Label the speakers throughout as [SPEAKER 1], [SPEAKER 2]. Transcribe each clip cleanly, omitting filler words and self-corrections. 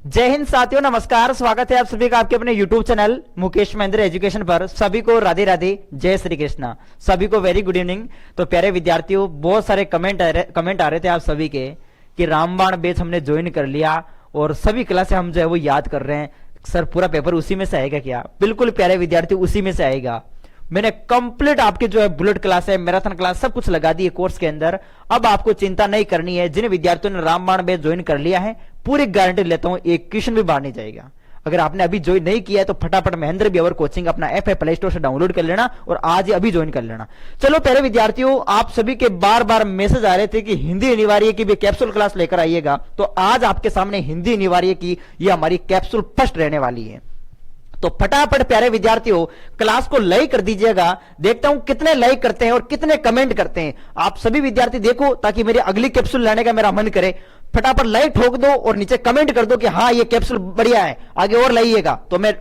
[SPEAKER 1] जय हिंद साथियों, नमस्कार। स्वागत है आप सभी का आपके अपने YouTube channel Mukesh Mahendra education पर। सभी को राधे राधे, जय श्री कृष्णा। सभी को वेरी गुड इवनिंग। तो प्यारे विद्यार्थियों, बहुत सारे कमेंट आ रहे थे आप सभी के कि रामबाण बैच हमने ज्वाइन कर लिया और सभी क्लास हम जो है वो याद कर रहे हैं। सर पूरा पेपर उसी में से आएगा क्या? बिल्कुल प्यारे विद्यार्थी, उसी में से आएगा। मैंने कंप्लीट आपकी जो है बुलेट क्लास है, मैराथन क्लास सब कुछ लगा दी है कोर्स के अंदर। अब आपको चिंता नहीं करनी है। जिन विद्यार्थियों ने रामबाण बैच ज्वाइन कर लिया है, पूरी गारंटी लेता हूं एक क्वेश्चन भी बाहर नहीं जाएगा। अगर आपने अभी ज्वाइन नहीं किया है तो फटाफट महेंद्र ब्यावर कोचिंग अपना ऐप है, प्ले स्टोर से डाउनलोड कर लेना और आज ही अभी ज्वाइन कर लेना। चलो प्यारे विद्यार्थियों, आप सभी के बार बार मैसेज आ रहे थे कि हिंदी अनिवार्य की भी कैप्सूल क्लास लेकर आइएगा, तो आज आपके सामने हिंदी अनिवार्य की ये हमारी कैप्सूल फर्स्ट रहने वाली है। तो फटाफट प्यारे विद्यार्थियों क्लास को लाइक कर दीजिएगा। देखता हूं कितने लाइक करते हैं और कितने कमेंट करते हैं। आप सभी विद्यार्थी देखो ताकि मेरी अगली कैप्सूल लाने का मेरा मन करे। फटाफट लाइक ठोक दो और नीचे कमेंट कर दो कि हाँ ये कैप्सूल बढ़िया है, आगे और लाइएगा तो मैं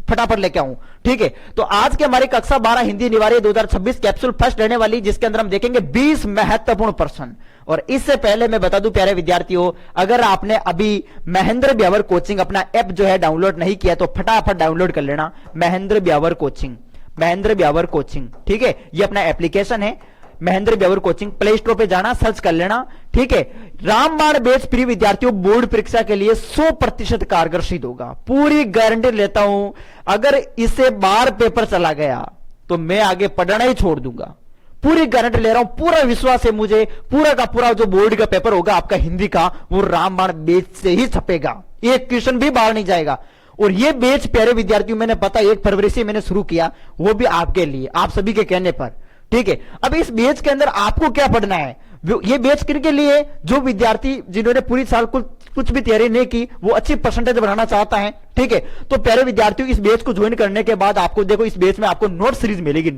[SPEAKER 1] फटाफट लेके आऊं। ठीक है, तो आज के हमारी कक्षा 12 हिंदी अनिवार्य 2026 कैप्सूल फर्स्ट रहने वाली, जिसके अंदर हम देखेंगे 20 महत्वपूर्ण प्रश्न। और इससे पहले मैं बता दूं प्यारे विद्यार्थियों, अगर आपने अभी महेंद्र ब्यावर कोचिंग अपना ऐप जो है डाउनलोड नहीं किया तो फटाफट डाउनलोड कर लेना। महेंद्र ब्यावर कोचिंग, महेंद्र ब्यावर कोचिंग, ठीक है, ये अपना एप्लीकेशन है Mahendra Beawar coaching. Play store पे जाना, सर्च कर लेना। ठीक है, रामबाण बैच प्रिय विद्यार्थियों बोर्ड परीक्षा के लिए 100% कारगर सिद्ध होगा। पूरी गारंटी लेता हूं, अगर इसे बार पेपर चला गया तो मैं आगे पढ़ना ही छोड़ दूंगा। पूरी गारंटी ले रहा हूं, पूरा विश्वास है मुझे। पूरा का पूरा जो बोर्ड का पेपर होगा आपका हिंदी का, वो रामबाण बैच से ही छपेगा, एक क्वेश्चन भी बाहर नहीं जाएगा। और ये बैच प्यारे विद्यार्थियों मैंने पता 1 फरवरी से मैंने शुरू किया, वो भी आपके लिए, आप सभी के कहने पर। ठीक है, अब इस बैच के अंदर आपको क्या पढ़ना है? ये बैच किन के लिए? जो विद्यार्थी जिन्होंने पूरी साल कुछ भी तैयारी नहीं की, वो अच्छी परसेंटेज बनाना चाहता है। ठीक है, तो प्यारे विद्यार्थियों इस बैच को ज्वाइन करने के बाद आपको देखो इस बैच में आपको नोट सीरीज मिलेगी।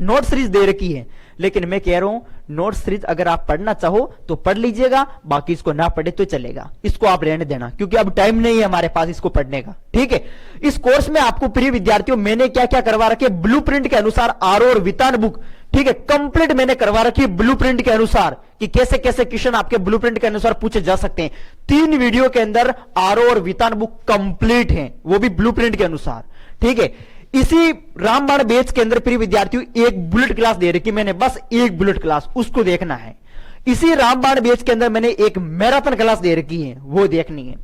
[SPEAKER 1] नोट सीरीज दे रखी है, लेकिन मैं कह रहा हूं नोट सीरीज अगर आप पढ़ना चाहो तो पढ़ लीजिएगा, बाकी इसको ना पढ़े तो चलेगा। इसको आप रहने देना क्योंकि अब टाइम नहीं है हमारे पास इसको पढ़ने का। ठीक है, इस कोर्स में आपको प्रिय विद्यार्थियों मैंने क्या क्या करवा रखे ब्लूप्रिंट के अनुसार, आर और वितान बुक, ठीक है, कंप्लीट मैंने करवा रखी है ब्लूप्रिंट के अनुसार कि कैसे कैसे क्वेश्चन आपके ब्लूप्रिंट के अनुसार पूछे जा सकते हैं। 3 वीडियो के अंदर आर और वितान बुक कंप्लीट है, वो भी ब्लूप्रिंट के अनुसार। ठीक है, इसी रामबाण बैच के अंदर प्रिय विद्यार्थियों एक बुलेट क्लास दे रखी मैंने, बस एक बुलेट क्लास, उसको देखना है। इसी रामबाण बैच के अंदर मैंने एक मैराथन क्लास दे रखी है, वो देखनी है।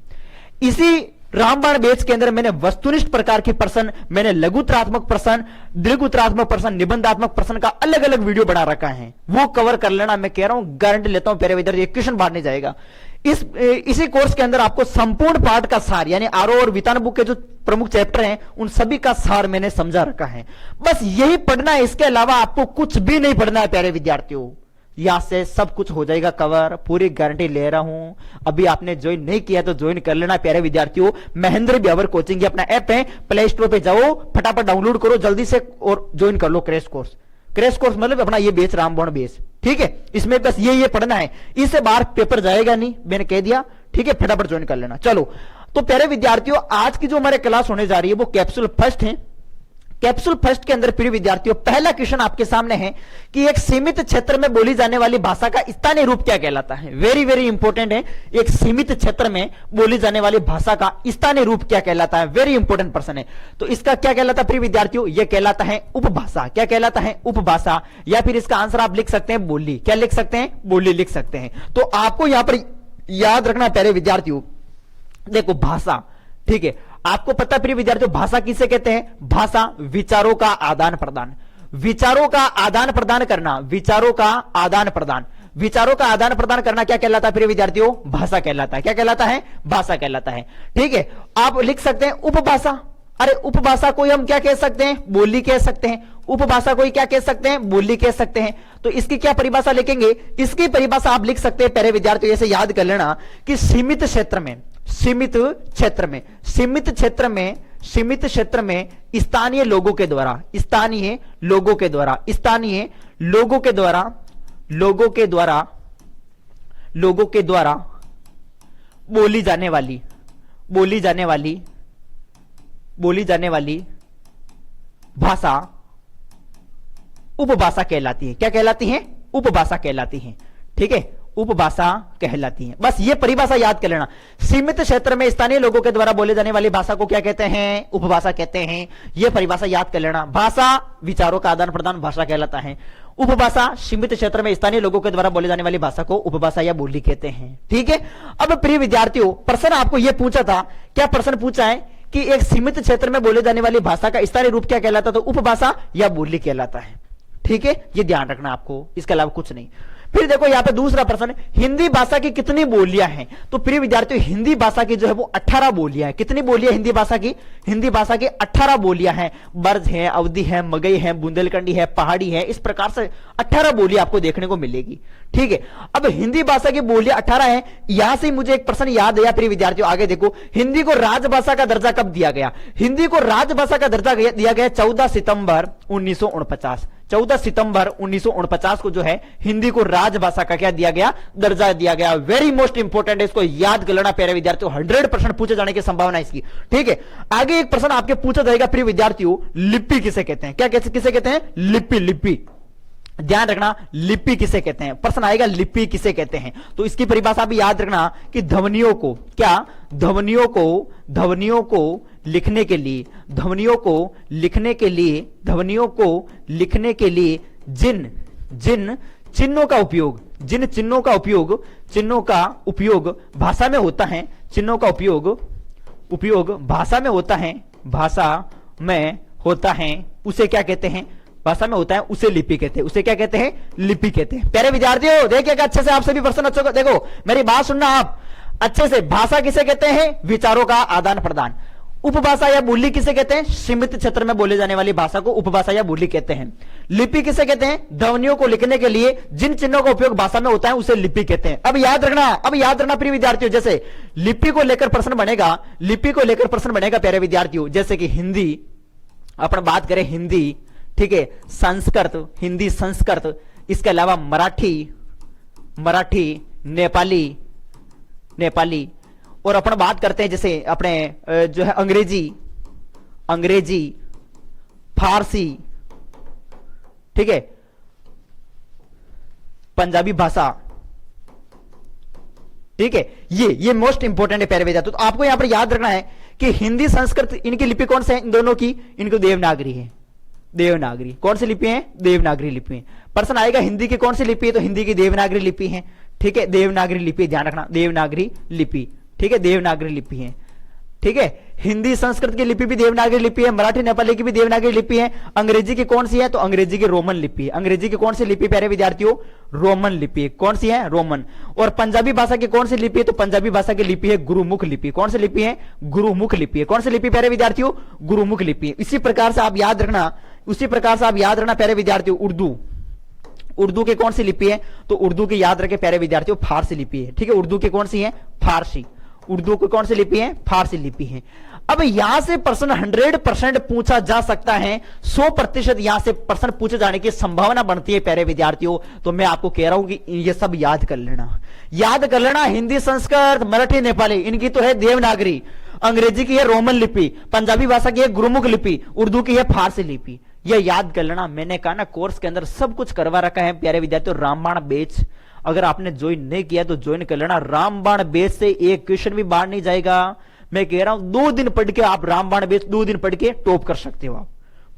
[SPEAKER 1] इसी रामबाण बैच के अंदर मैंने वस्तुनिष्ठ प्रकार के प्रश्न, मैंने लघुत्रात्मक प्रश्न, दीर्घोत्तरात्मक प्रश्न, निबंधात्मक प्रश्न का अलग अलग वीडियो बना रखा है, वो कवर कर लेना। मैं कह रहा हूं गारंटी लेता हूं प्यारे विद्यार्थी एक क्वेश्चन बाहर नहीं जाएगा। इसी कोर्स के अंदर आपको संपूर्ण पाठ का सार, यानी आरओ और वितान बुक के जो प्रमुख चैप्टर हैं उन सभी का सार मैंने समझा रखा है। बस यही पढ़ना है, इसके अलावा आपको कुछ भी नहीं पढ़ना है प्यारे विद्यार्थियों। यहां से सब कुछ हो जाएगा कवर, पूरी गारंटी ले रहा हूं। अभी आपने ज्वाइन नहीं किया तो ज्वाइन कर लेना प्यारे विद्यार्थियों। महेंद्र ब्यावर कोचिंग अपना ऐप है, प्ले स्टोर पे जाओ, फटाफट डाउनलोड करो जल्दी से और ज्वाइन कर लो क्रैश कोर्स। क्रैश कोर्स मतलब अपना ये बेच रामबाण बेच। ठीक है, इसमें बस ये पढ़ना है, इससे बाहर पेपर जाएगा नहीं, मैंने कह दिया। ठीक है, फटाफट ज्वाइन कर लेना। चलो तो प्यारे विद्यार्थियों, आज की जो हमारे क्लास होने जा रही है वो कैप्सूल फर्स्ट है। कैप्सूल फर्स्ट के अंदर प्रिय विद्यार्थियों पहला क्वेश्चन आपके सामने है कि एक सीमित क्षेत्र में बोली जाने वाली भाषा का स्थानीय रूप क्या कहलाता है? वेरी वेरी इंपॉर्टेंट है। एक सीमित क्षेत्र में बोली जाने वाली भाषा का स्थानीय रूप क्या कहलाता है? वेरी इंपॉर्टेंट प्रश्न है। तो इसका क्या कहलाता है प्रिय विद्यार्थियों? यह कहलाता है उपभाषा। क्या कहलाता है? उपभाषा। या फिर इसका आंसर आप लिख सकते हैं बोली। क्या लिख सकते हैं? बोली लिख सकते हैं। तो आपको यहां पर याद रखना प्यारे विद्यार्थियों, देखो भाषा, ठीक है, आपको पता प्रिय विद्यार्थियों भाषा किसे कहते हैं? भाषा विचारों का आदान प्रदान, विचारों का आदान प्रदान करना, विचारों का आदान प्रदान, विचारों का आदान प्रदान करना क्या कहलाता है प्रिय विद्यार्थियों? भाषा कहलाता है। क्या कहलाता है? भाषा कहलाता है। ठीक है, आप लिख सकते हैं उपभाषा। अरे उपभाषा को हम क्या कह सकते हैं? बोली कह सकते हैं। उपभाषा को क्या कह सकते हैं? बोली कह सकते हैं। तो इसकी क्या परिभाषा लिखेंगे? इसकी परिभाषा आप लिख सकते हैं प्यारे विद्यार्थियों, ऐसे याद कर लेना कि सीमित क्षेत्र में, सीमित क्षेत्र में, सीमित क्षेत्र में, सीमित क्षेत्र में स्थानीय लोगों के द्वारा, स्थानीय लोगों के द्वारा, स्थानीय लोगों के द्वारा, लोगों के द्वारा, लोगों के द्वारा बोली जाने वाली, बोली जाने वाली, बोली जाने वाली भाषा उपभाषा कहलाती है। क्या कहलाती है? उपभाषा कहलाती है। ठीक है, उपभाषा कहलाती हैं। बस ये परिभाषा याद कर लेना। सीमित क्षेत्र में स्थानीय लोगों के द्वारा बोले जाने वाली भाषा को क्या कहते हैं? उपभाषा कहते हैं। ये परिभाषा याद कर लेना। भाषा विचारों का आदान प्रदान भाषा कहलाता है। उपभाषा सीमित क्षेत्र में स्थानीय लोगों के द्वारा बोले जाने वाली भाषा को उपभाषा या बोली कहते हैं। ठीक है। अब प्रिय विद्यार्थियों, प्रश्न आपको यह पूछा था, क्या प्रश्न पूछा है कि एक सीमित क्षेत्र में बोले जाने वाली भाषा का स्थानीय रूप क्या कहलाता है? तो उपभाषा या बोली कहलाता है। ठीक है, ये ध्यान रखना आपको, इसके अलावा कुछ नहीं। फिर देखो यहां पे दूसरा प्रश्न, हिंदी भाषा की कितनी बोलियां हैं? तो प्रिय विद्यार्थियों, हिंदी भाषा की जो है वो 18 बोलियां हैं। कितनी बोलियां हिंदी भाषा की? हिंदी भाषा की 18 बोलियां हैं। ब्रज है, अवधी है, मगही है, बुंदेलखंडी है, पहाड़ी है, इस प्रकार से 18 बोलियां आपको देखने को मिलेगी। ठीक है। अब हिंदी भाषा की बोलियां 18 है। यहां से मुझे एक प्रश्न याद आया प्रिय विद्यार्थियों, आगे देखो, हिंदी को राजभाषा का दर्जा कब दिया गया? हिंदी को राजभाषा का दर्जा दिया गया 14 सितंबर 1949। 14 सितंबर 1949 को जो है हिंदी को राजभाषा का क्या दिया गया? दर्जा दिया गया। वेरी मोस्ट इंपोर्टेंट है, इसको याद कर लेना प्यारे विद्यार्थियों, 100% पूछे जाने की संभावना है इसकी। ठीक है। आगे एक प्रश्न आपके पूछा जाएगा प्रिय विद्यार्थियों, लिपि किसे कहते हैं? क्या किसे कहते हैं? लिपि। लिपि ध्यान रखना, लिपि किसे कहते हैं? प्रश्न आएगा लिपि किसे कहते हैं। तो इसकी परिभाषा भी याद रखना कि ध्वनियों को, क्या ध्वनियों को लिखने के लिए, ध्वनियों को लिखने के लिए, ध्वनियों को लिखने के लिए जिन चिन्हों का उपयोग, जिन चिन्हों का उपयोग भाषा में होता है, चिन्हों का उपयोग भाषा में होता है, उसे क्या कहते हैं? भाषा में होता है, उसे लिपि कहते हैं। उसे क्या कहते हैं? लिपि कहते हैं। प्यारे विद्यार्थियों देखिएगा अच्छे से, आप सभी प्रश्न अच्छे को देखो, मेरी बात सुनना आप अच्छे से। भाषा किसे कहते हैं? विचारों का आदान प्रदान। उपभाषा या बोली किसे कहते हैं? सीमित क्षेत्र में बोले जाने वाली भाषा को उपभाषा या बोली कहते हैं। लिपि किसे कहते हैं? ध्वनियों को लिखने के लिए जिन चिन्हों का उपयोग भाषा में होता है उसे लिपि कहते हैं। अब याद रखना प्रिय विद्यार्थियों, जैसे लिपि को लेकर प्रश्न बनेगा प्यारे विद्यार्थियों, जैसे कि हिंदी, अपन बात करें हिंदी, ठीक है, संस्कृत, हिंदी संस्कृत, इसके अलावा मराठी, नेपाली, और अपन बात करते हैं जैसे अपने जो है अंग्रेजी, फारसी, ठीक है, पंजाबी भाषा। ठीक है, ये मोस्ट इंपोर्टेंट है प्यारे विद्यार्थियों। तो आपको यहां पर याद रखना है कि हिंदी संस्कृत, इनकी लिपि कौन से है? इन दोनों की, इनको देवनागरी है। देवनागरी कौन सी लिपि है? देवनागरी लिपि है। प्रश्न आएगा हिंदी की कौन सी लिपि है? तो हिंदी की देवनागरी लिपि है। ठीक है, देवनागरी लिपि, ध्यान रखना, देवनागरी लिपि। ठीक है, देवनागरी लिपि है। ठीक है, हिंदी संस्कृत की लिपि भी देवनागरी लिपि है, मराठी नेपाली की भी देवनागरी लिपि है। अंग्रेजी की कौन सी है? तो अंग्रेजी की रोमन लिपि है। अंग्रेजी की कौन सी लिपि प्यारे विद्यार्थियों? रोमन लिपि है। कौन सी है? रोमन। और पंजाबी भाषा की कौन सी लिपि है? तो पंजाबी भाषा की लिपि है गुरुमुख लिपि। कौन सी लिपि है? गुरुमुख लिपि है। कौन सी लिपि प्यारे विद्यार्थियों? गुरुमुख लिपि। इसी प्रकार से आप याद रखना प्यारे विद्यार्थियों, उर्दू की कौन सी लिपि है? तो उर्दू की याद रखे प्यारे विद्यार्थियों, फारसी लिपि है। ठीक है, उर्दू की कौन सी है? फारसी। उर्दू की कौन सी लिपि है? फारसी लिपि है। अब यहां से प्रश्न 100% पूछा जा सकता है, 100% यहां से प्रश्न पूछे जाने की संभावना बनती है प्यारे विद्यार्थियों। तो मैं आपको कह रहा हूं कि ये सब याद कर लेना। हिंदी संस्कृत मराठी नेपाली इनकी तो है देवनागरी, अंग्रेजी की है रोमन लिपि, पंजाबी भाषा की है गुरुमुख लिपि, उर्दू की है फारसी लिपि। यह याद कर लेना। मैंने कहा ना कोर्स के अंदर सब कुछ करवा रखा है प्यारे विद्यार्थियों। रामबाण बैच अगर आपने ज्वाइन नहीं किया तो ज्वाइन कर लेना। रामबाण बैच से एक क्वेश्चन भी बाहर नहीं जाएगा। मैं कह रहा हूं 2 दिन पढ़ के आप रामबाण बैच 2 दिन पढ़ के टॉप कर सकते हो, आप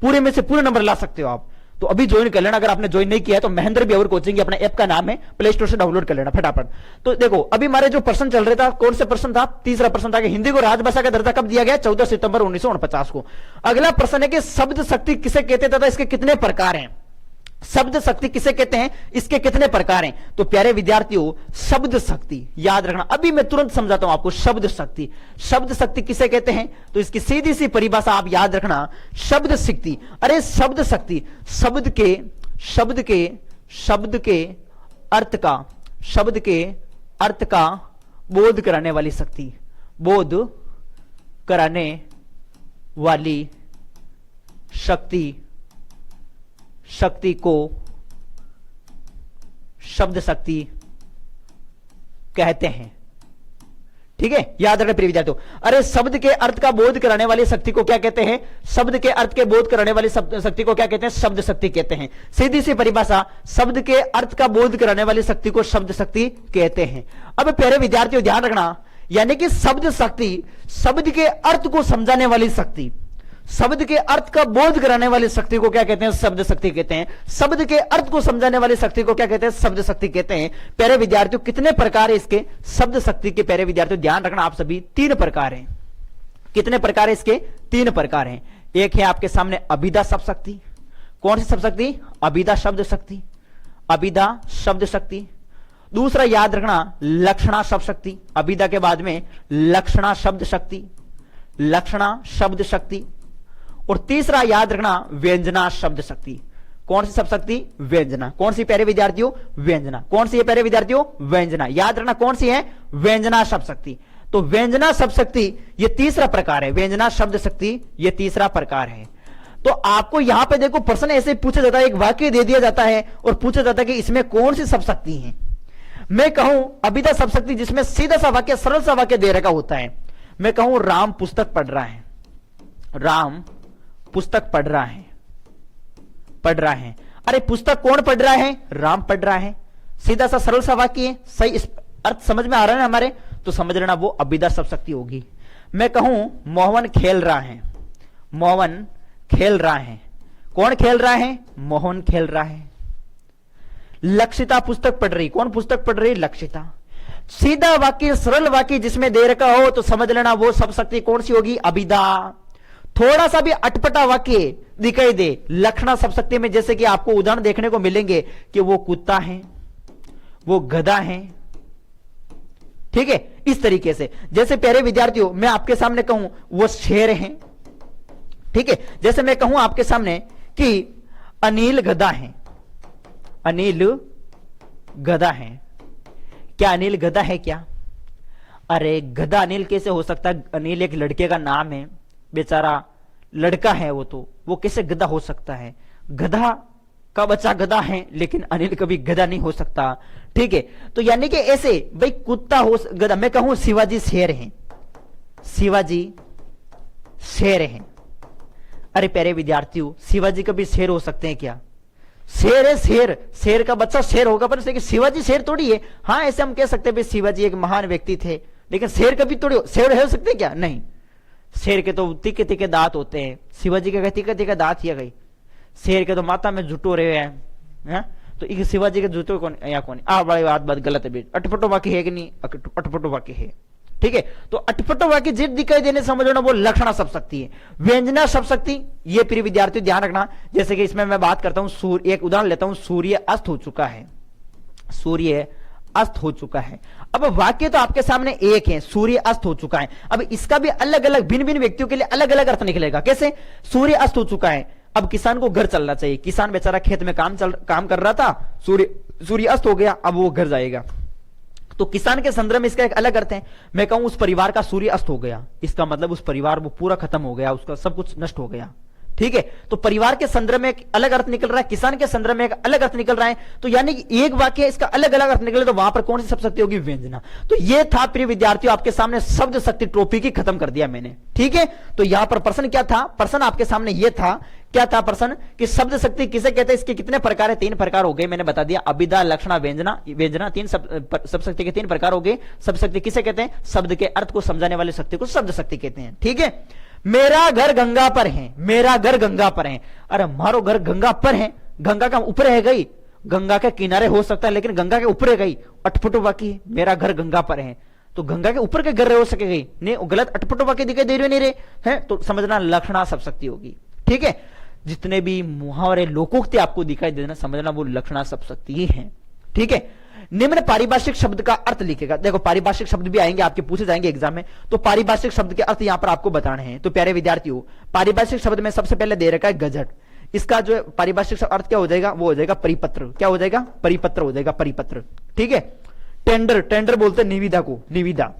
[SPEAKER 1] पूरे में से पूरे नंबर ला सकते हो आप। तो अभी ज्वाइन कर लेना। अगर आपने ज्वाइन नहीं किया है तो महेंद्र बिहावर कोचिंग अपना ऐप का नाम है, प्ले स्टोर से डाउनलोड कर लेना फटाफट। तो देखो अभी हमारे जो प्रश्न चल रहा था, कौन से प्रश्न था? तीसरा प्रश्न था कि हिंदी को राजभाषा का दर्जा कब दिया गया? 14 सितंबर 1949 को। अगला प्रश्न है कि शब्द शक्ति किसे कहते थे, इसके कितने प्रकार हैं? शब्द शक्ति किसे कहते हैं, इसके कितने प्रकार हैं? तो प्यारे विद्यार्थियों, शब्द शक्ति याद रखना। अभी मैं तुरंत समझाता हूं आपको। शब्द शक्ति किसे कहते हैं? तो इसकी सीधी सी परिभाषा आप याद रखना। शब्द शक्ति, अरे शब्द शक्ति, शब्द के अर्थ का बोध कराने वाली शक्ति, बोध कराने वाली शक्ति को शब्द शक्ति कहते हैं। ठीक है, याद रखना प्रिय विद्यार्थियों। अरे शब्द के अर्थ का बोध कराने वाली शक्ति को क्या कहते हैं? शब्द के अर्थ के बोध कराने वाली शक्ति को क्या कहते हैं? शब्द शक्ति कहते हैं। सीधी सी परिभाषा, शब्द के अर्थ का बोध कराने वाली शक्ति को शब्द शक्ति कहते हैं। अब प्यारे विद्यार्थियों ध्यान रखना, यानी कि शब्द शक्ति, शब्द के अर्थ को समझाने वाली शक्ति, शब्द के अर्थ का बोध कराने वाली शक्ति को क्या कहते हैं? शब्द शक्ति कहते हैं। शब्द के अर्थ को समझाने वाली शक्ति को क्या कहते हैं? शब्द शक्ति कहते हैं। प्यारे विद्यार्थियों कितने प्रकार है इसके शब्द शक्ति के? प्यारे विद्यार्थियों ध्यान रखना आप सभी, 3 प्रकार हैं। कितने प्रकार है इसके? 3 प्रकार हैं। एक है आपके सामने अभिधा शब्द शक्ति। कौन सी शब्द शक्ति? अभिधा शब्द शक्ति, अभिधा शब्द शक्ति। दूसरा याद रखना लक्षणा शब्द शक्ति, अभिधा के बाद में लक्षणा शब्द शक्ति, लक्षणा शब्द शक्ति। और तीसरा याद रखना व्यंजना शब्द शक्ति। कौन सी शब्द शक्ति? व्यंजना। कौन सी प्यारे विद्यार्थियों? व्यंजना। कौन सी है प्यारे विद्यार्थियों? व्यंजना। याद रखना कौन सी है? व्यंजना शब्द शक्ति। तो व्यंजना शब्द शक्ति ये तीसरा प्रकार है, व्यंजना शब्द शक्ति ये तीसरा प्रकार है। तो आपको यहां पे देखो प्रश्न ऐसे पूछा जाता है, एक वाक्य दे दिया जाता है और पूछा जाता है कि इसमें कौन सी शब्द शक्ति है। मैं कहूं अभिधा शब्द शक्ति जिसमें सीधा सा वाक्य, सरल सा वाक्य दे रखा होता है। मैं कहूं राम पुस्तक पढ़ रहा है, राम पुस्तक पढ़ रहा है, पढ़ रहा है। अरे पुस्तक कौन पढ़ रहा है? राम पढ़ रहा है। सीधा सा सरल सा वाक्य है, सही अर्थ समझ में आ रहा है ना हमारे, तो समझ लेना वो अभिधा शब्द शक्ति होगी। मैं कहूं मोहन खेल रहा है, मोहन खेल रहा है। कौन खेल रहा है? मोहन खेल रहा है। लक्षिता पुस्तक पढ़ रही, कौन पुस्तक पढ़ रही? लक्षिता। सीधा वाक्य, सरल वाक्य जिसमें दे रखा हो तो समझ लेना वो शब्द शक्ति कौन सी होगी? अभिधा। थोड़ा सा भी अटपटा वाक्य दिखाई दे लक्षणा शब्द शक्ति में, जैसे कि आपको उदाहरण देखने को मिलेंगे कि वो कुत्ता है, वो गधा है, ठीक है, इस तरीके से। जैसे प्यारे विद्यार्थियों मैं आपके सामने कहूं वो शेर है, ठीक है। जैसे मैं कहूं आपके सामने कि अनिल गधा है, अनिल गधा है। क्या अनिल गधा है क्या? अरे गधा अनिल कैसे हो सकता है? अनिल एक लड़के का नाम है, बेचारा लड़का है वो, तो वो कैसे गधा हो सकता है? गधा का बच्चा गधा है, लेकिन अनिल कभी गधा नहीं हो सकता, ठीक है। तो यानी कि ऐसे भाई कुत्ता हो गधा। मैं कहूं शिवाजी शेर है, शिवाजी शेर है। अरे प्यारे विद्यार्थियों शिवाजी कभी शेर हो सकते हैं क्या? शेर है शेर, शेर का बच्चा शेर होगा, पर शिवाजी शेर थोड़ी है। हाँ ऐसे हम कह सकते हैं भाई शिवाजी एक महान व्यक्ति थे, लेकिन शेर कभी थोड़ी शेर हो सकते क्या? नहीं। शेर के तो तीखे तीखे दांत होते हैं, शिवाजी के तीखे तीखे दांत ही गई। शेर के तो माथा में जुटो रहे हैं, तो एक शिवाजी के जूते कौन या कौन? बड़ी बात गलत है, अटपटो वाक्य है कि नहीं? अटपटो वाक्य है, ठीक है। तो अटपटो वाक्य जिद दिखाई देने समझना वो लक्षणा शब्द शक्ति है। व्यंजना शब्द शक्ति ये प्रिय विद्यार्थी ध्यान रखना। जैसे कि इसमें मैं बात करता हूं सूर्य, एक उदाहरण लेता हूं, सूर्य अस्त हो चुका है, सूर्य अस्त हो चुका है। अब वाक्य तो आपके सामने एक है, सूर्य अस्त हो चुका है। अब इसका भी अलग अलग भिन्न भिन्न व्यक्तियों के लिए अलग अलग अर्थ निकलेगा। कैसे? सूर्य अस्त हो चुका है, अब किसान को घर चलना चाहिए, किसान बेचारा खेत में काम कर रहा था, सूर्य अस्त हो गया, अब वो घर जाएगा। तो किसान के संदर्भ में इसका एक अलग अर्थ है। मैं कहूं उस परिवार का सूर्य अस्त हो गया, इसका मतलब उस परिवार वो पूरा खत्म हो गया, उसका सब कुछ नष्ट हो गया, ठीक है। तो परिवार के संदर्भ में एक अलग अर्थ निकल रहा है, किसान के संदर्भ में एक अलग अर्थ निकल रहा है। तो यानी कि एक वाक्य इसका अलग अलग अर्थ निकले, तो वहां पर कौन सी शब्द शक्ति होगी? व्यंजना। तो ये था प्रिय विद्यार्थियों आपके सामने शब्द शक्ति टॉपिक ही खत्म कर दिया मैंने, ठीक है। तो यहां पर प्रश्न क्या था? प्रश्न आपके सामने ये था, क्या था प्रश्न? कि शब्द शक्ति किसे कहते हैं, इसके कितने प्रकार है? 3 प्रकार हो गए, मैंने बता दिया। अभिधा, लक्षणा, व्यंजना। व्यंजना 3 शब्द शक्ति के 3 प्रकार हो गए। शब्द शक्ति किसे कहते हैं? शब्द के अर्थ को समझाने वाली शक्ति को शब्द शक्ति कहते हैं, ठीक है। मेरा घर गंगा पर है, मेरा घर गंगा पर है। अरे मारो घर गंगा पर है, गंगा का ऊपर है गई, गंगा के किनारे हो सकता है लेकिन गंगा के ऊपर है गई, अटपटो वाक्य। मेरा घर गंगा पर है, तो गंगा के ऊपर के घर हो सकेगी नहीं, गलत अटपटो वाक्य दिखाई दे रहे नहीं रहे हैं, तो समझना लक्षणा शब्द शक्ति होगी, ठीक है। जितने भी मुहावरे लोकोक्ति आपको दिखाई देना समझना वो लक्षणा शब्द शक्ति ही है, ठीक है। निम्न पारिभाषिक शब्द का अर्थ लिखेगा। देखो पारिभाषिक शब्द भी आएंगे, आपके पूछे जाएंगे एग्जाम में, तो पारिभाषिक शब्द के अर्थ यहां पर आपको बताने हैं। तो प्यारे विद्यार्थियों पारिभाषिक शब्द में सबसे पहले दे रखा है गजट। इसका जो पारिभाषिक अर्थ क्या हो जाएगा? वो हो जाएगा परिपत्र। क्या हो जाएगा? परिपत्र हो जाएगा, परिपत्र, ठीक है। टेंडर, टेंडर बोलते हैं निविदा को, निविदा,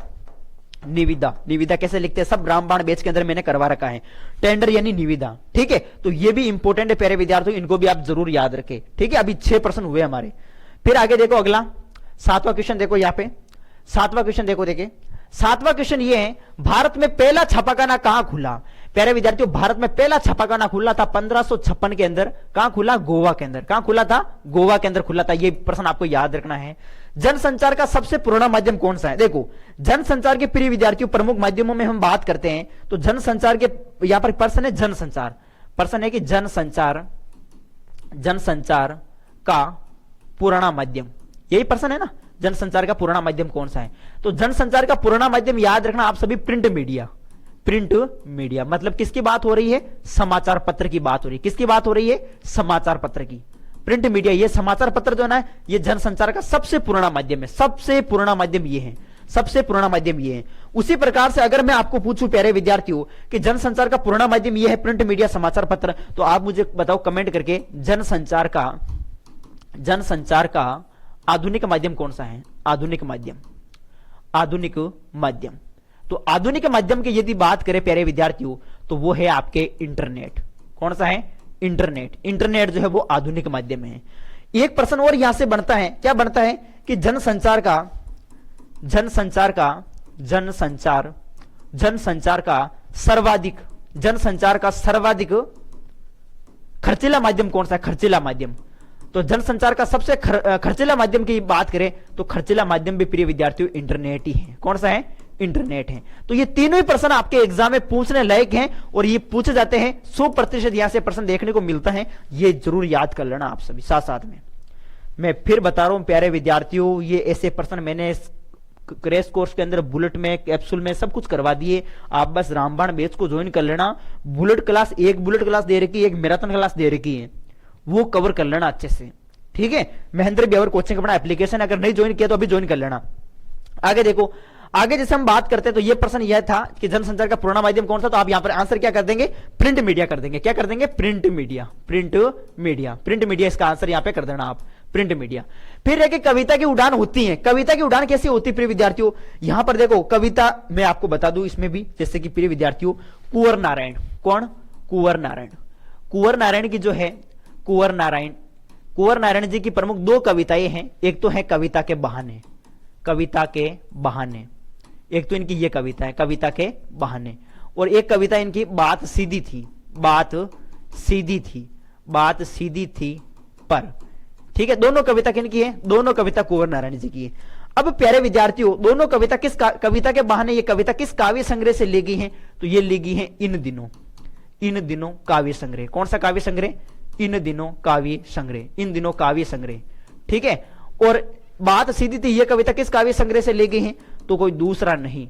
[SPEAKER 1] निविदा, निविदा कैसे लिखते हैं? सब रामबाण बैच के अंदर मैंने करवा रखा है, टेंडर यानी निविदा, ठीक है। तो ये भी इंपॉर्टेंट है प्यारे विद्यार्थियों, इनको भी आप जरूर याद रखें, ठीक है। अभी 6 प्रश्न हुए हमारे। फिर आगे देखो अगला 7वां क्वेश्चन देखो, यहां पे 7वां क्वेश्चन देखो, देखिए 7वां क्वेश्चन ये है, भारत में पहला छापाखाना कहां खुला? प्यारे विद्यार्थियों, भारत में पहला छापाखाना खुला था 1556 के अंदर। कहां खुला? गोवा के अंदर। कहां खुला था? गोवा के अंदर खुला था। ये प्रश्न आपको याद रखना है। जनसंचार का सबसे पुराना माध्यम कौन सा है? देखो, जनसंचार के प्रिय विद्यार्थियों, प्रमुख माध्यमों में हम बात करते हैं तो जनसंचार के यहां पर प्रश्न है जनसंचार। प्रश्न है कि जनसंचार का पुराना माध्यम, यही प्रश्न है ना, जनसंचार का पुराना माध्यम कौन सा है? तो जनसंचार का पुराना माध्यम याद रखना आप सभी, प्रिंट मीडिया। प्रिंट मीडिया मतलब किसकी बात हो रही है? समाचार पत्र की बात हो रही है। किसकी बात हो रही है? समाचार पत्र की। प्रिंट मीडिया, ये समाचार पत्र जो है ना, ये जनसंचार का सबसे पुराना माध्यम है। सबसे पुराना माध्यम ये है, सबसे पुराना माध्यम ये है। उसी प्रकार से अगर मैं आपको पूछूं प्यारे विद्यार्थियों कि जनसंचार का पुराना माध्यम ये है प्रिंट मीडिया, समाचार पत्र, तो आप मुझे बताओ कमेंट करके, जनसंचार का आधुनिक माध्यम कौन सा है? आधुनिक माध्यम, आधुनिक माध्यम। तो आधुनिक माध्यम की यदि बात करें प्यारे विद्यार्थियों तो वो है आपके इंटरनेट। कौन सा है? इंटरनेट। इंटरनेट जो है वो आधुनिक माध्यम है। एक प्रश्न और यहां से बनता है, क्या बनता है कि जनसंचार का सर्वाधिक खर्चीला माध्यम कौन सा है? खर्चीला माध्यम। तो जनसंचार का सबसे खर्चीला माध्यम की बात करें तो खर्चीला माध्यम भी प्रिय विद्यार्थियों इंटरनेट ही है। कौन सा है? इंटरनेट है। तो ये तीनों ही प्रश्न आपके एग्जाम में पूछने लायक हैं और ये पूछे जाते हैं, 100% यहां से प्रश्न देखने को मिलता है। ये जरूर याद कर लेना आप सभी साथ साथ में। मैं फिर बता रहा हूं प्यारे विद्यार्थियों, ये ऐसे प्रश्न मैंने क्रैश कोर्स के अंदर बुलेट में, कैप्सूल में सब कुछ करवा दिए। आप बस रामबाण बैच को ज्वाइन कर लेना। बुलेट क्लास, एक बुलेट क्लास दे रखी है, एक मैराथन क्लास दे रखी है, वो कवर कर लेना अच्छे से, ठीक है। महेंद्र ब्यावर कोचिंग अपना एप्लीकेशन अगर नहीं ज्वाइन किया तो अभी ज्वाइन कर लेना। आगे देखो, आगे जैसे हम बात करते हैं तो ये प्रश्न यह था कि जनसंचार का पुराना माध्यम कौन सा, तो आप यहां पर आंसर क्या कर देंगे? प्रिंट मीडिया कर देंगे। क्या कर देंगे? Print media. Print media, print media इसका आंसर यहां पे कर देना आप, प्रिंट मीडिया। फिर है कि कविता की उड़ान होती है। कविता की उड़ान कैसे होती है प्रिय विद्यार्थियों? यहां पर देखो, कविता मैं आपको बता दूं इसमें भी, जैसे कि प्रिय विद्यार्थियों कुंवर नारायण, कौन? कुंवर नारायण। कुंवर नारायण की जो है, कुंवर नारायण जी की प्रमुख दो कविताएं हैं। एक तो है कविता के बहाने, कविता के बहाने, एक तो इनकी ये कविता है कविता के बहाने, और एक कविता इनकी बात सीधी थी, बात सीधी थी, बात सीधी थी पर, ठीक है। दोनों कविता किनकी है? दोनों कविता कुंवर नारायण जी की है। अब प्यारे विद्यार्थियों, दोनों कविता किस कविता के बहाने, ये कविता किस काव्य संग्रह से ली गई है? तो ये ली गई है इन दिनों काव्य संग्रह। कौन सा काव्य संग्रह? इन दिनों काव्य संग्रह, इन दिनों काव्य संग्रह, ठीक है। और बात सीधी थी, ये कविता किस काव्य संग्रह से ली गई है? तो कोई दूसरा नहीं,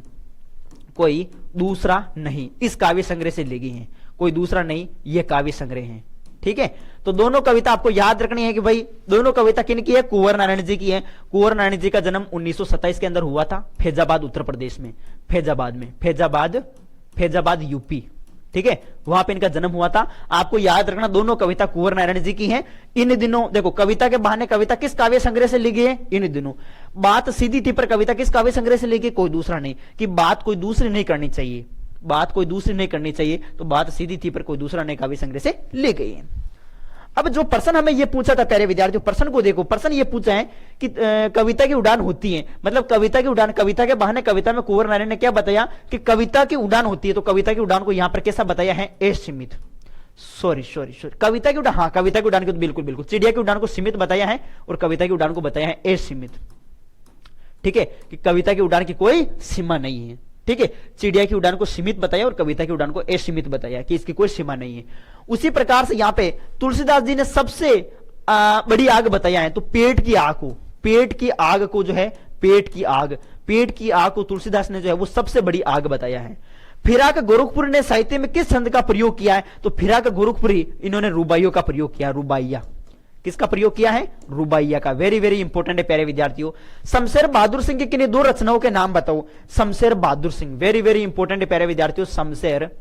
[SPEAKER 1] कोई दूसरा नहीं, इस काव्य संग्रह से ली गई है, कोई दूसरा नहीं, ये काव्य संग्रह है, ठीक है। तो दोनों कविता आपको याद रखनी है कि भाई दोनों कविता किन की है? कुंवर नारायण जी की है। कुंवर नारायण जी का जन्म 1927 के अंदर हुआ था, फैजाबाद उत्तर प्रदेश में, फैजाबाद यूपी, ठीक है, वहां पे इनका जन्म हुआ था। आपको याद रखना दोनों कविता कुंवर नारायण जी की हैं। इन दिनों देखो, कविता के बहाने कविता किस काव्य संग्रह से ली गई है? इन दिनों। बात सीधी थी पर कविता किस काव्य संग्रह से ली गई? कोई दूसरा नहीं, कि बात कोई दूसरी नहीं करनी चाहिए, बात कोई दूसरी नहीं करनी चाहिए, तो बात सीधी थी पर कोई दूसरा नहीं काव्य संग्रह से ली गई है। अब जो प्रश्न हमें ये पूछा था प्यारे विद्यार्थियों, प्रश्न को देखो, प्रश्न ये पूछा है कि कविता की उड़ान होती है, मतलब कविता की उड़ान, कविता के बहाने कविता में कुंवर नारायण ने क्या बताया कि कविता की उड़ान होती है। तो कविता की उड़ान को यहां पर कैसा बताया है? असीमित, सॉरी, कविता की उड़ान, हाँ कविता की उड़ान को बिल्कुल, चिड़िया की उड़ान को सीमित बताया है और कविता की उड़ान को बताया है असीमित, ठीक है, कि कविता की उड़ान की कोई सीमा नहीं है, ठीक है। चिड़िया की उड़ान को सीमित बताया और कविता की उड़ान को असीमित बताया कि इसकी कोई सीमा नहीं है। उसी प्रकार से यहां पे तुलसीदास जी ने सबसे बड़ी आग बताया है, तो पेट की आग को जो है, पेट की आग को तुलसीदास ने जो है वो सबसे बड़ी आग बताया है। फिराक गोरखपुर ने साहित्य में किस छंद का प्रयोग किया है? तो फिराक गोरखपुरी इन्होंने रुबाइयों का प्रयोग किया, रुबाइया, किसका प्रयोग किया है? रुबाइया का। वेरी वेरी इंपॉर्टेंट है प्यारे विद्यार्थियों। शमशेर बहादुर सिंह की किन्हीं दो रचनाओं के नाम बताओ। Shamsher Bahadur Singh, very very important है प्यारे विद्यार्थियों। शमशेर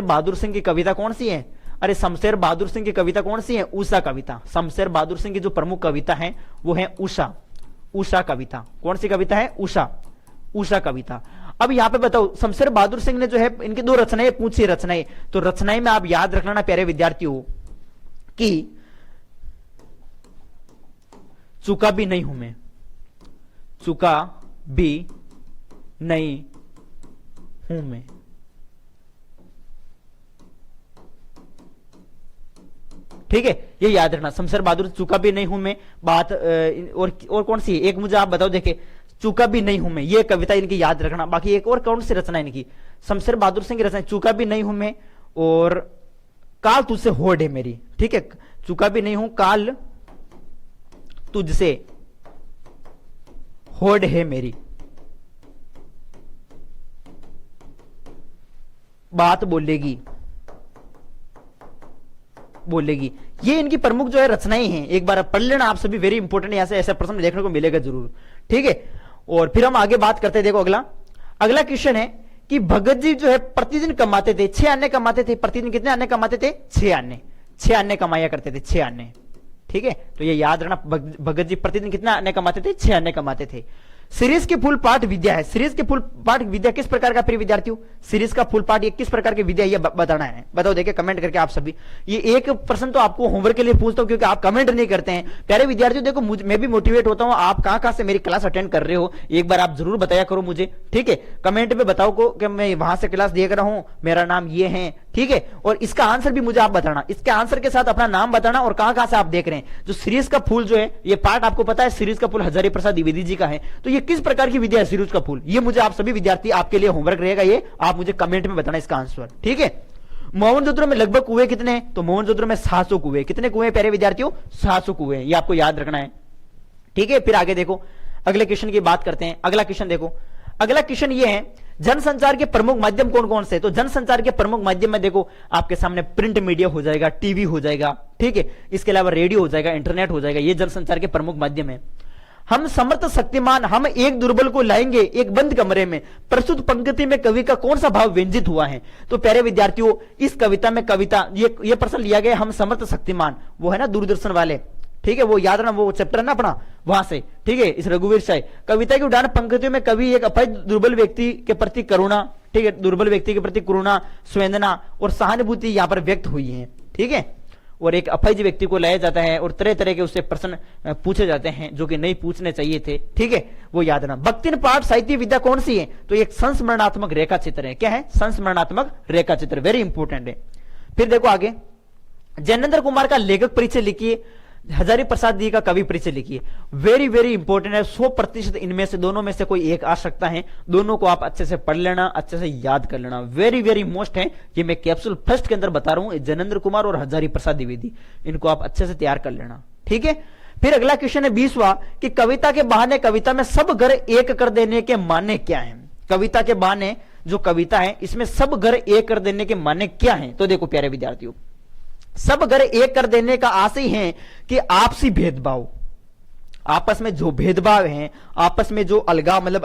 [SPEAKER 1] बहादुर सिंह की कविता कौन सी है? अरे शमशेर बहादुर सिंह की कविता कौन सी है? उषा कविता। शमशेर बहादुर सिंह की जो प्रमुख कविता है वो है उषा कविता। कौन सी कविता है? उषा कविता। अब यहां पे बताओ, शमशेर बहादुर सिंह ने जो है इनकी दो रचनाएं पूछी, रचनाएं, तो रचनाएं में आप याद रखना प्यारे विद्यार्थियों कि चुका भी नहीं हूं मैं, चुका भी नहीं हूं मैं। ठीक है, ये याद रखना, शमशेर बहादुर चूका भी नहीं हूं मैं। बात और कौन सी है, एक मुझे आप बताओ, देखे चूका भी नहीं हूं मैं, ये कविता इनकी याद रखना। बाकी एक और कौन सी रचना है इनकी, शमशेर बहादुर सिंह की रचना, चूका भी नहीं हूं मैं और काल तुझसे होड़ है मेरी। ठीक है, चूका भी नहीं हूं, काल तुझसे होड़ है मेरी। बात बोलेगी बोलेगी, ये इनकी प्रमुख जो है रचनाएं हैं, एक बार पढ़ लेना आप सभी, वेरी इंपॉर्टेंट, यहां से ऐसा प्रश्न देखने को मिलेगा जरूर। ठीक है, और फिर हम आगे बात करते हैं। देखो अगला क्वेश्चन है कि भगत जी जो है प्रतिदिन कमाते थे 6 आने कमाते थे। प्रतिदिन कितने आने कमाते थे? 6 आने। 6 आने कमाया करते थे, 6 आने। ठीक है, तो ये याद रखना, भगत जी प्रतिदिन कितना आने कमाते थे? 6 आने कमाते थे। सीरीज के फुल पाठ विद्या है। सीरीज के फुल पाठ विद्या किस प्रकार का, प्रिय विद्यार्थियों? सीरीज का फुल पाठ ये किस प्रकार की विद्या, ये बताना है। बताओ, देखिए कमेंट करके आप सभी। ये एक प्रश्न तो आपको होमवर्क के लिए पूछता हूं क्योंकि आप कमेंट नहीं करते हैं। प्यारे विद्यार्थियों देखो, मैं भी मोटिवेट होता हूं, आप कहां से मेरी क्लास अटेंड कर रहे हो एक बार आप जरूर बताया करो मुझे। ठीक है, कमेंट में बताओ को कि मैं वहां से क्लास देख रहा हूं, मेरा नाम ये है। ठीक है, और इसका आंसर भी मुझे आप बताना, इसके आंसर के साथ अपना नाम बताना और कहां से आप देख रहे हैं। जो सीरीज का फूल जो है, ये पार्ट आपको पता है सीरीज का फूल हजारी प्रसाद द्विवेदी जी का है, तो ये किस प्रकार की विद्या है सीरीज का फूल, ये मुझे आप सभी विद्यार्थी, आपके लिए होमवर्क रहेगा, ये आप मुझे कमेंट में बताना इसका आंसर। ठीक है, मोहनजोदड़ो में लगभग कुएं कितने हैं? तो मोहनजोदड़ो में 700 कुएं। कितने कुएं प्यारे विद्यार्थियों? 700 कुएं, ये आपको याद रखना है। ठीक है, फिर आगे देखो, अगले क्वेश्चन की बात करते हैं। अगला क्वेश्चन देखो, अगला क्वेश्चन ये है, जनसंचार के प्रमुख माध्यम कौन कौन से? तो जनसंचार के प्रमुख माध्यम में देखो आपके सामने प्रिंट मीडिया हो जाएगा, टीवी हो जाएगा। ठीक है, इसके अलावा रेडियो हो जाएगा, इंटरनेट हो जाएगा, ये जनसंचार के प्रमुख माध्यम है। हम समर्थ शक्तिमान, हम एक दुर्बल को लाएंगे एक बंद कमरे में, प्रस्तुत पंक्ति में कवि का कौन सा भाव व्यंजित हुआ है? तो प्यारे विद्यार्थियों, इस कविता में कविता ये प्रश्न लिया गया, हम समर्थ शक्तिमान, वो है ना दूरदर्शन वाले। ठीक है, वो याद रखना, वो चैप्टर है ना अपना, वहां से। ठीक है, इस रघुवीर शाह कविता की उड़ान पंक्तियों में कवि एक अपाहिज दुर्बल व्यक्ति के प्रति करुणा, ठीक है, दुर्बल व्यक्ति के प्रति करुणा, संवेदना और सहानुभूति यहां पर व्यक्त हुई है। ठीक है, और एक अपाहिज व्यक्ति को लाया जाता है और तरह तरह के उससे प्रश्न पूछे जाते हैं जो कि नहीं पूछने चाहिए थे। ठीक है, वो याद रखना। भक्तिन पाठ साहित्य विद्या कौन सी है? तो एक संस्मरणात्मक रेखा चित्र है। क्या है? संस्मरणात्मक रेखा चित्र, वेरी इंपॉर्टेंट है। फिर देखो आगे, जैनेन्द्र कुमार का लेखक परिचय लिखिए, हजारी प्रसाद जी का कवि परिचय लिखिए। वेरी वेरी इंपॉर्टेंट है, 100% इनमें से दोनों में से कोई एक आ सकता है, दोनों को आप अच्छे से पढ़ लेना, अच्छे से याद कर लेना, वेरी वेरी मोस्ट है। ये मैं कैप्सूल फर्स्ट के अंदर बता रहा हूं, जैनेन्द्र कुमार और हजारी प्रसाद द्विवेदी, इनको आप अच्छे से तैयार कर लेना। ठीक है, फिर अगला क्वेश्चन है 20वां कि कविता के बहाने कविता में सब घर एक कर देने के माने क्या है? कविता के बहाने जो कविता है इसमें सब घर एक कर देने के माने क्या है? तो देखो प्यारे विद्यार्थियों, सब घर एक कर देने का आशय है कि आपसी भेदभाव, आपस में जो भेदभाव है, आपस में जो अलगाव, मतलब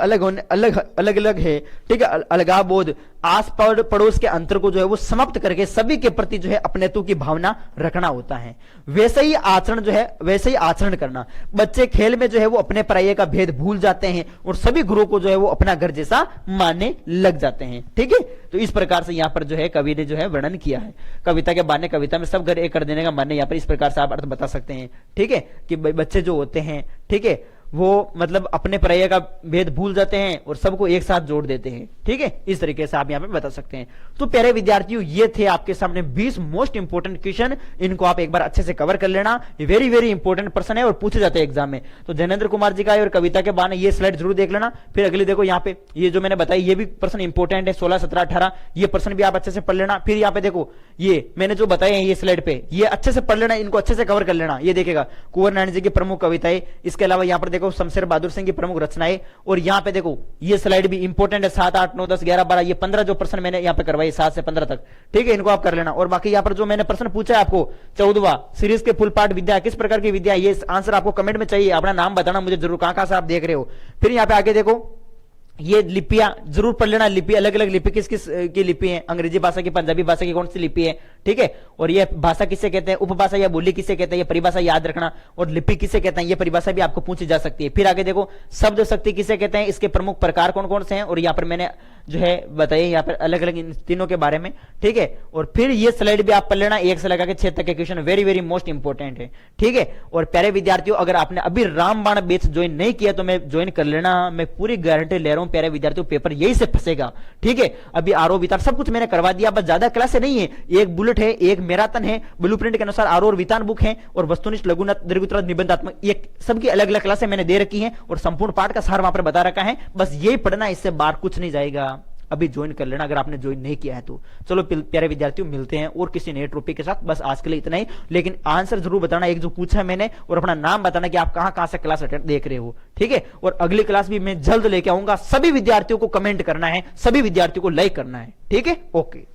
[SPEAKER 1] अलग है, ठीक है, अलगाव बोध, आस पड़ोस के अंतर को जो है वो समाप्त करके सभी के प्रति जो है अपनेत्व की भावना रखना होता है। वैसे ही आचरण जो है, वैसे ही आचरण करना। बच्चे खेल में जो है वो अपने पराये का भेद भूल जाते हैं और सभी गुरुओं को जो है वो अपना घर जैसा मानने लग जाते हैं। ठीक है, तो इस प्रकार से यहां पर जो है कवि ने जो है वर्णन किया है। कविता के बहाने कविता में सब घर एक कर देने का मान्य, यहां पर इस प्रकार से आप अर्थ बता सकते हैं। ठीक है, कि बच्चे जो होते हैं, ठीक है, वो मतलब अपने पराये का भेद भूल जाते हैं और सबको एक साथ जोड़ देते हैं। ठीक है, इस तरीके से आप यहां पे बता सकते हैं। तो प्यारे विद्यार्थियों, ये थे आपके सामने 20 मोस्ट इंपोर्टेंट क्वेश्चन, इनको आप एक बार अच्छे से कवर कर लेना। वेरी वेरी इंपॉर्टेंट प्रश्न है और पूछे जाते हैं एग्जाम में। तो जैनेन्द्र कुमार जी का है और कविता के बहाने, ये स्लाइड जरूर देख लेना। फिर अगली देखो यहाँ पे, ये जो मैंने बताई ये भी प्रश्न इंपॉर्टेंट है, 16, 17, 18, ये प्रश्न भी आप अच्छे से पढ़ लेना। फिर यहाँ पे देखो, ये मैंने जो बताए हैं ये स्लाइड पे, ये अच्छे से पढ़ लेना, इनको अच्छे से कवर कर लेना। ये देखेगा कुंवर नारायण जी की प्रमुख कविताएं, इसके अलावा यहाँ पर देखो शमशेर बहादुर सिंह की प्रमुख रचनाएं, और यहां पे देखो ये स्लाइड भी इंपॉर्टेंट है, 7, 8, 9, 10, 11, 12, ये 15 जो प्रश्न मैंने यहां पे करवाए 7 से 15 तक। ठीक है, इनको आप कर लेना। और बाकी यहां पर जो मैंने प्रश्न पूछा है आपको 14वां सीरीज के फुल पार्ट विद्या किस प्रकार की विद्या, ये आंसर आपको कमेंट में चाहिए, अपना नाम बताना मुझे जरूर, कहां से आप देख रहे हो। फिर यहां पे आगे देखो, ये लिपियां जरूर पढ़ लेना। लिपि अलग अलग लिपि किस किस की लिपि है, अंग्रेजी भाषा की, पंजाबी भाषा की कौन सी लिपि है। ठीक है, और ये भाषा किसे कहते हैं, उपभाषा या बोली किसे कहते हैं, ये परिभाषा याद रखना। और लिपि किसे कहते हैं, ये परिभाषा भी आपको पूछी जा सकती है। फिर आगे देखो, शब्द शक्ति किसे कहते हैं, इसके प्रमुख प्रकार कौन कौन से हैं, और यहाँ पर मैंने जो है बताइए यहाँ पर अलग अलग इन तीनों के बारे में, ठीक है। और फिर ये स्लाइड भी आप पढ़ लेना, 1 से लगा के 6 तक के question very very most important है, ठीक है। और प्यारे विद्यार्थियों, अगर आपने अभी रामबाण बैच ज्वाइन नहीं किया तो मैं ज्वाइन कर लेना, मैं पूरी गारंटी ले रहा हूं प्यारे विद्यार्थियों, पेपर यही से फंसेगा, ठीक है। अभी आरओ वितान सब कुछ मैंने करवा दिया, बस ज्यादा क्लास नहीं है, एक बुलेट है, एक मैराथन है, ब्लूप्रिंट के अनुसार आरओ और वितान बुक है, और वस्तुनिष्ठ लघुनाथ दीर्घोत्तरार्ध निबंधात्मक, ये सबकी अलग अलग क्लासें मैंने दे रखी हैं, और संपूर्ण पाठ का सार वहां पर बता रखा है, बस यही पढ़ना, इससे बाहर कुछ नहीं जाएगा। अभी ज्वाइन कर लेना अगर आपने ज्वाइन नहीं किया है तो। चलो प्यारे विद्यार्थियों, मिलते हैं और किसी नए टॉपिक के साथ, बस आज के लिए इतना ही। लेकिन आंसर जरूर बताना, एक जो पूछा है मैंने, और अपना नाम बताना कि आप कहां कहां से क्लास अटेंड देख रहे हो, ठीक है। और अगली क्लास भी मैं जल्द लेके आऊंगा, सभी विद्यार्थियों को कमेंट करना है, सभी विद्यार्थियों को लाइक करना है, ठीक है। ओके।